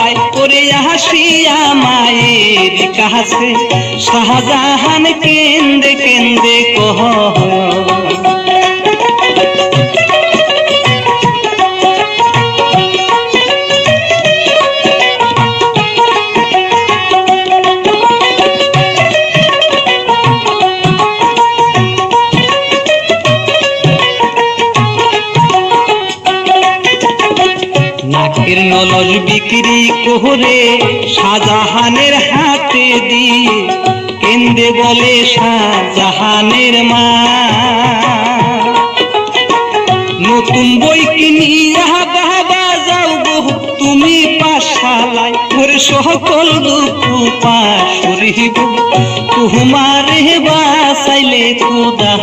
পালায় করে আসিয়া মায়ের কাছে শাহজাহান কেন্দে কেন্দে কহ নাকের নলজ বিক্রি করে শাহজাহানের হাতে দিয়ে কেন্দে বলে শাহজাহানের মা, নতুন বই কিনিয়া বাবা যাও গো তুমি পাঠশালায়, ওরে সকল দুঃখ পাশরিব তোমারে বাঁচাইলে খোদা।